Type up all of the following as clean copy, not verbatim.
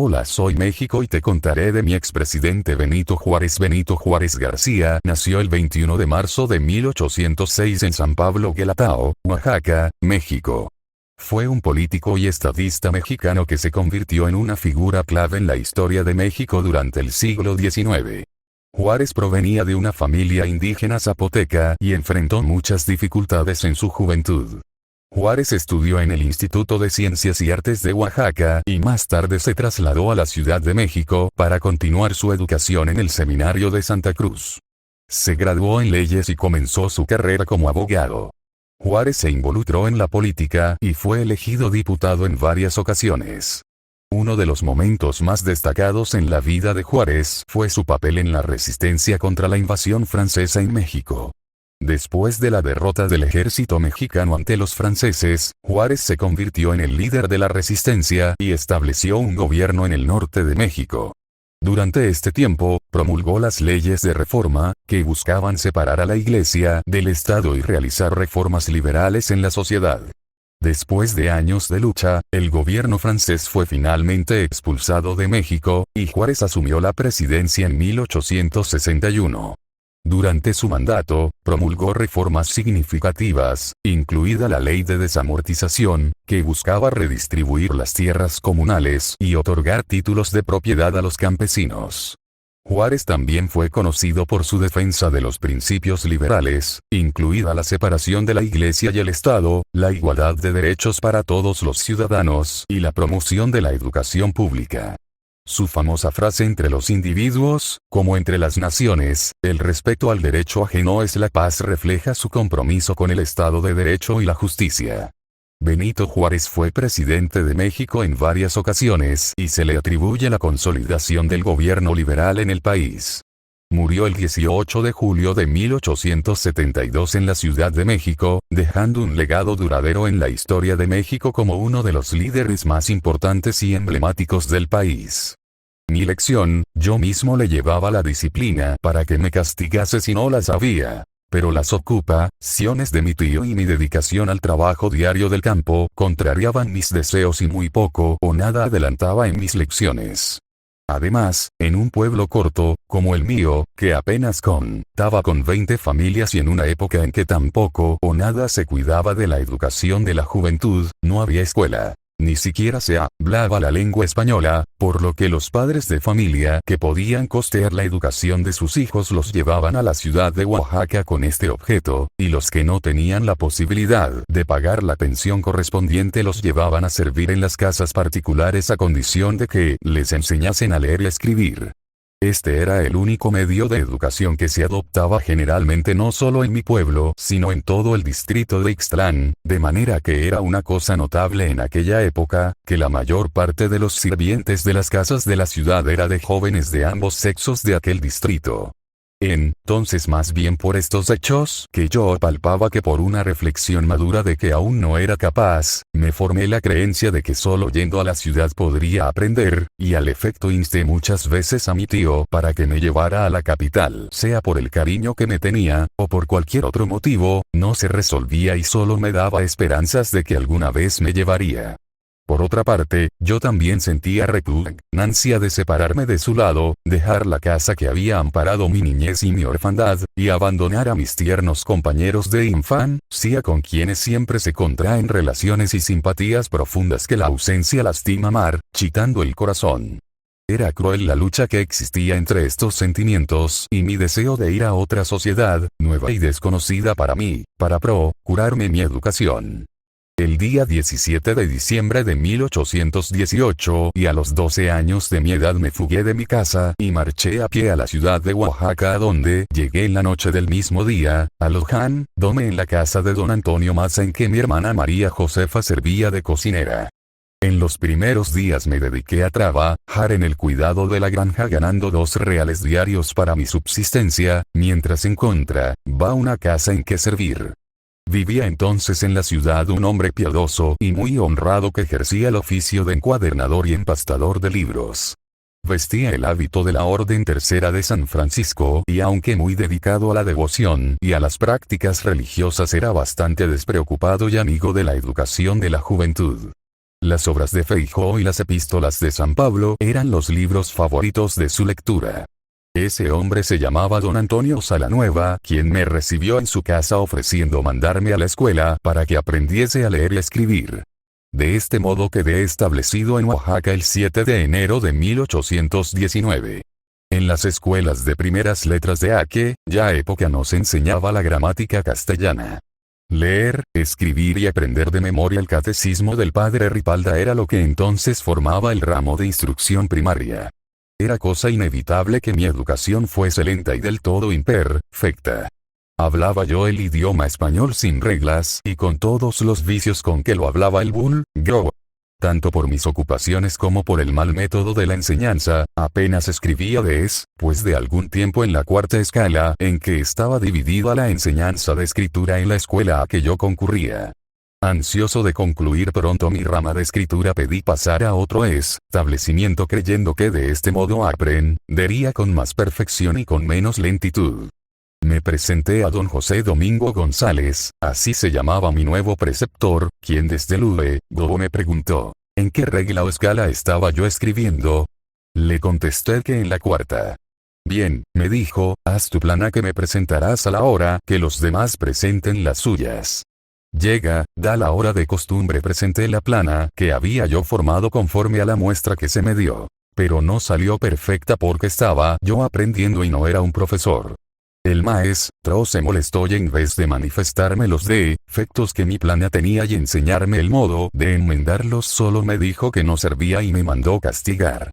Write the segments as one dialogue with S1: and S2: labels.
S1: Hola, soy México y te contaré de mi expresidente Benito Juárez. Benito Juárez García nació el 21 de marzo de 1806 en San Pablo Guelatao, Oaxaca, México. Fue un político y estadista mexicano que se convirtió en una figura clave en la historia de México durante el siglo XIX. Juárez provenía de una familia indígena zapoteca y enfrentó muchas dificultades en su juventud. Juárez estudió en el Instituto de Ciencias y Artes de Oaxaca y más tarde se trasladó a la Ciudad de México para continuar su educación en el Seminario de Santa Cruz. Se graduó en leyes y comenzó su carrera como abogado. Juárez se involucró en la política y fue elegido diputado en varias ocasiones. Uno de los momentos más destacados en la vida de Juárez fue su papel en la resistencia contra la invasión francesa en México. Después de la derrota del ejército mexicano ante los franceses, Juárez se convirtió en el líder de la resistencia y estableció un gobierno en el norte de México. Durante este tiempo, promulgó las leyes de reforma, que buscaban separar a la Iglesia del Estado y realizar reformas liberales en la sociedad. Después de años de lucha, el gobierno francés fue finalmente expulsado de México, y Juárez asumió la presidencia en 1861. Durante su mandato, promulgó reformas significativas, incluida la Ley de Desamortización, que buscaba redistribuir las tierras comunales y otorgar títulos de propiedad a los campesinos. Juárez también fue conocido por su defensa de los principios liberales, incluida la separación de la Iglesia y el Estado, la igualdad de derechos para todos los ciudadanos y la promoción de la educación pública. Su famosa frase entre los individuos, como entre las naciones, el respeto al derecho ajeno es la paz, refleja su compromiso con el Estado de Derecho y la justicia. Benito Juárez fue presidente de México en varias ocasiones y se le atribuye la consolidación del gobierno liberal en el país. Murió el 18 de julio de 1872 en la Ciudad de México, dejando un legado duradero en la historia de México como uno de los líderes más importantes y emblemáticos del país. Mi lección, yo mismo le llevaba la disciplina para que me castigase si no la sabía. Pero las ocupaciones de mi tío y mi dedicación al trabajo diario del campo contrariaban mis deseos y muy poco o nada adelantaba en mis lecciones. Además, en un pueblo corto, como el mío, que apenas contaba con 20 familias y en una época en que tampoco o nada se cuidaba de la educación de la juventud, no había escuela. Ni siquiera se hablaba la lengua española, por lo que los padres de familia que podían costear la educación de sus hijos los llevaban a la ciudad de Oaxaca con este objeto, y los que no tenían la posibilidad de pagar la pensión correspondiente los llevaban a servir en las casas particulares a condición de que les enseñasen a leer y a escribir. Este era el único medio de educación que se adoptaba generalmente no solo en mi pueblo, sino en todo el distrito de Ixtlán, de manera que era una cosa notable en aquella época, que la mayor parte de los sirvientes de las casas de la ciudad era de jóvenes de ambos sexos de aquel distrito. Entonces, más bien por estos hechos que yo palpaba que por una reflexión madura de que aún no era capaz, me formé la creencia de que solo yendo a la ciudad podría aprender, y al efecto insté muchas veces a mi tío para que me llevara a la capital, sea por el cariño que me tenía, o por cualquier otro motivo, no se resolvía y solo me daba esperanzas de que alguna vez me llevaría. Por otra parte, yo también sentía repugnancia de separarme de su lado, dejar la casa que había amparado mi niñez y mi orfandad, y abandonar a mis tiernos compañeros de infancia con quienes siempre se contraen relaciones y simpatías profundas que la ausencia lastima marchitando el corazón. Era cruel la lucha que existía entre estos sentimientos y mi deseo de ir a otra sociedad, nueva y desconocida para mí, para procurarme mi educación. El día 17 de diciembre de 1818 y a los 12 años de mi edad me fugué de mi casa y marché a pie a la ciudad de Oaxaca, a donde llegué en la noche del mismo día, alojándome en la casa de don Antonio Maza, en que mi hermana María Josefa servía de cocinera. En los primeros días me dediqué a trabajar en el cuidado de la granja, ganando 2 reales diarios para mi subsistencia, mientras encontraba una casa en que servir. Vivía entonces en la ciudad un hombre piadoso y muy honrado que ejercía el oficio de encuadernador y empastador de libros. Vestía el hábito de la Orden Tercera de San Francisco y, aunque muy dedicado a la devoción y a las prácticas religiosas, era bastante despreocupado y amigo de la educación de la juventud. Las obras de Feijóo y las epístolas de San Pablo eran los libros favoritos de su lectura. Ese hombre se llamaba don Antonio Salanueva, quien me recibió en su casa ofreciendo mandarme a la escuela para que aprendiese a leer y escribir. De este modo quedé establecido en Oaxaca el 7 de enero de 1819. En las escuelas de primeras letras de aquella época nos enseñaba la gramática castellana. Leer, escribir y aprender de memoria el catecismo del padre Ripalda era lo que entonces formaba el ramo de instrucción primaria. Era cosa inevitable que mi educación fuese lenta y del todo imperfecta. Hablaba yo el idioma español sin reglas y con todos los vicios con que lo hablaba el vulgo. Tanto por mis ocupaciones como por el mal método de la enseñanza, apenas escribía después de algún tiempo en la cuarta escala en que estaba dividida la enseñanza de escritura en la escuela a que yo concurría. Ansioso de concluir pronto mi rama de escritura pedí pasar a otro establecimiento creyendo que de este modo aprendería con más perfección y con menos lentitud. Me presenté a don José Domingo González, así se llamaba mi nuevo preceptor, quien desde luego me preguntó, ¿en qué regla o escala estaba yo escribiendo? Le contesté que en la cuarta. Bien, me dijo, haz tu plana que me presentarás a la hora que los demás presenten las suyas. Llega, da la hora de costumbre presenté la plana que había yo formado conforme a la muestra que se me dio. Pero no salió perfecta porque estaba yo aprendiendo y no era un profesor. El maestro se molestó y en vez de manifestarme los defectos que mi plana tenía y enseñarme el modo de enmendarlos solo me dijo que no servía y me mandó castigar.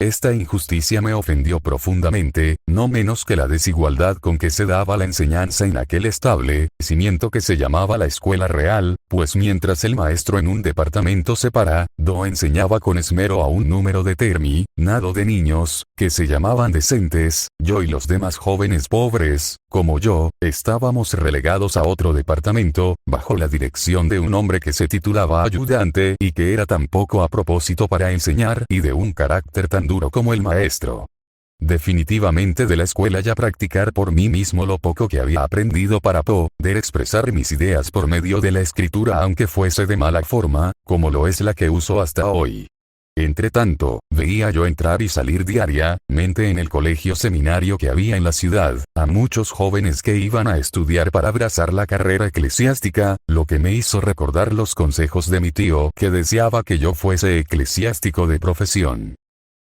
S1: Esta injusticia me ofendió profundamente, no menos que la desigualdad con que se daba la enseñanza en aquel establecimiento que se llamaba la Escuela Real, pues mientras el maestro en un departamento separado enseñaba con esmero a un número determinado de niños, que se llamaban decentes, yo y los demás jóvenes pobres, como yo, estábamos relegados a otro departamento, bajo la dirección de un hombre que se titulaba ayudante y que era tan poco a propósito para enseñar y de un carácter tan duro como el maestro. Definitivamente de la escuela ya practicar por mí mismo lo poco que había aprendido para poder expresar mis ideas por medio de la escritura aunque fuese de mala forma, como lo es la que uso hasta hoy. Entretanto, veía yo entrar y salir diariamente en el colegio seminario que había en la ciudad, a muchos jóvenes que iban a estudiar para abrazar la carrera eclesiástica, lo que me hizo recordar los consejos de mi tío que deseaba que yo fuese eclesiástico de profesión.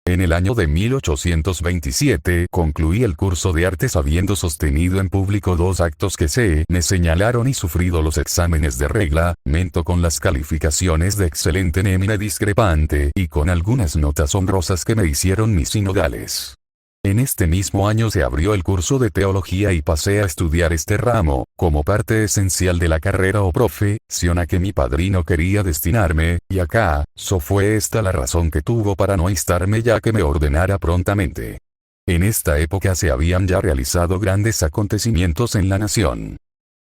S1: En el año de 1827 concluí el curso de artes habiendo sostenido en público 2 actos que se me señalaron y sufrido los exámenes de reglamento con las calificaciones de excelente nemine discrepante y con algunas notas honrosas que me hicieron mis sinodales. En este mismo año se abrió el curso de teología y pasé a estudiar este ramo, como parte esencial de la carrera o profesión a que mi padrino quería destinarme, y acaso fue esta la razón que tuvo para no instarme ya que me ordenara prontamente. En esta época se habían ya realizado grandes acontecimientos en la nación.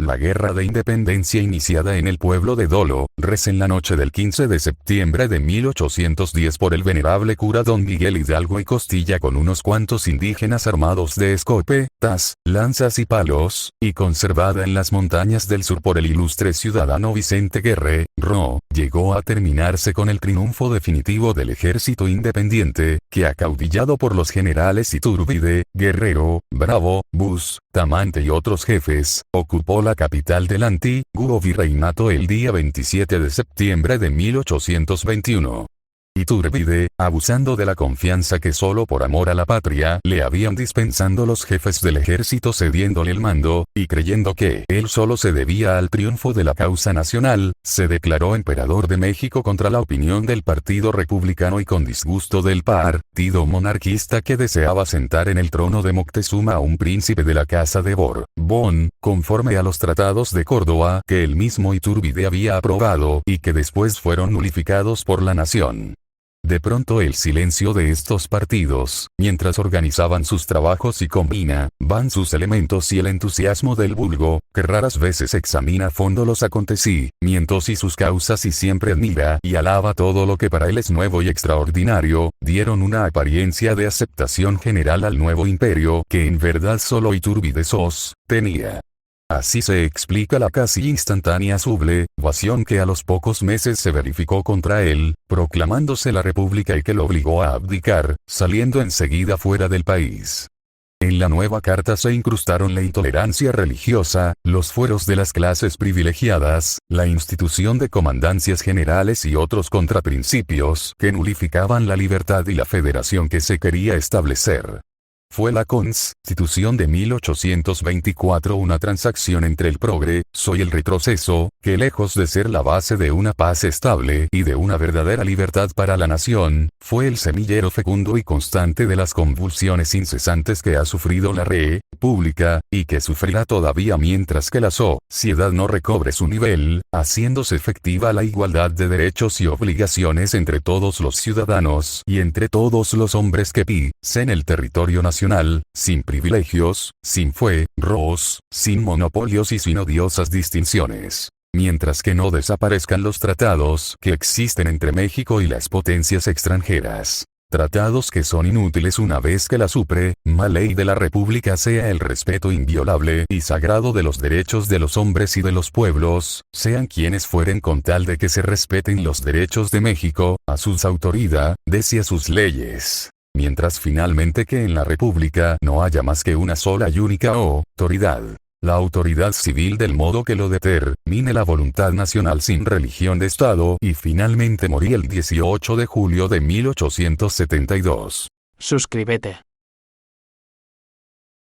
S1: La guerra de independencia iniciada en el pueblo de Dolores en la noche del 15 de septiembre de 1810 por el venerable cura don Miguel Hidalgo y Costilla con unos cuantos indígenas armados de escopetas, lanzas y palos, y conservada en las montañas del sur por el ilustre ciudadano Vicente Guerrero, llegó a terminarse con el triunfo definitivo del ejército independiente, que acaudillado por los generales Iturbide, Guerrero, Bravo, Bustamante y otros jefes, ocupó la capital del antiguo virreinato el día 27 de septiembre de 1821. Iturbide, abusando de la confianza que solo por amor a la patria le habían dispensando los jefes del ejército cediéndole el mando, y creyendo que él solo se debía al triunfo de la causa nacional, se declaró emperador de México contra la opinión del Partido Republicano y con disgusto del partido monarquista que deseaba sentar en el trono de Moctezuma a un príncipe de la casa de Borbón, conforme a los tratados de Córdoba que el mismo Iturbide había aprobado y que después fueron nulificados por la nación. De pronto el silencio de estos partidos, mientras organizaban sus trabajos y combinaban sus elementos y el entusiasmo del vulgo, que raras veces examina a fondo los acontecimientos y sus causas y siempre admira y alaba todo lo que para él es nuevo y extraordinario, dieron una apariencia de aceptación general al nuevo imperio que en verdad solo Iturbide sostenía. Así se explica la casi instantánea sublevación que a los pocos meses se verificó contra él, proclamándose la república y que lo obligó a abdicar, saliendo enseguida fuera del país. En la nueva carta se incrustaron la intolerancia religiosa, los fueros de las clases privilegiadas, la institución de comandancias generales y otros contraprincipios que nulificaban la libertad y la federación que se quería establecer. Fue la Constitución de 1824 una transacción entre el progreso y el retroceso, que lejos de ser la base de una paz estable y de una verdadera libertad para la nación, fue el semillero fecundo y constante de las convulsiones incesantes que ha sufrido la República, y que sufrirá todavía mientras que la sociedad no recobre su nivel, haciéndose efectiva la igualdad de derechos y obligaciones entre todos los ciudadanos y entre todos los hombres que pisen el territorio nacional, sin privilegios, sin fueros, sin monopolios y sin odiosas distinciones. Mientras que no desaparezcan los tratados que existen entre México y las potencias extranjeras. Tratados que son inútiles una vez que la suprema ley de la República sea el respeto inviolable y sagrado de los derechos de los hombres y de los pueblos, sean quienes fueren, con tal de que se respeten los derechos de México, a sus autoridades y a sus leyes. Mientras finalmente que en la República no haya más que una sola y única autoridad. La autoridad civil, del modo que lo determine la voluntad nacional, sin religión de Estado, y finalmente morí el 18 de julio de 1872.
S2: Suscríbete.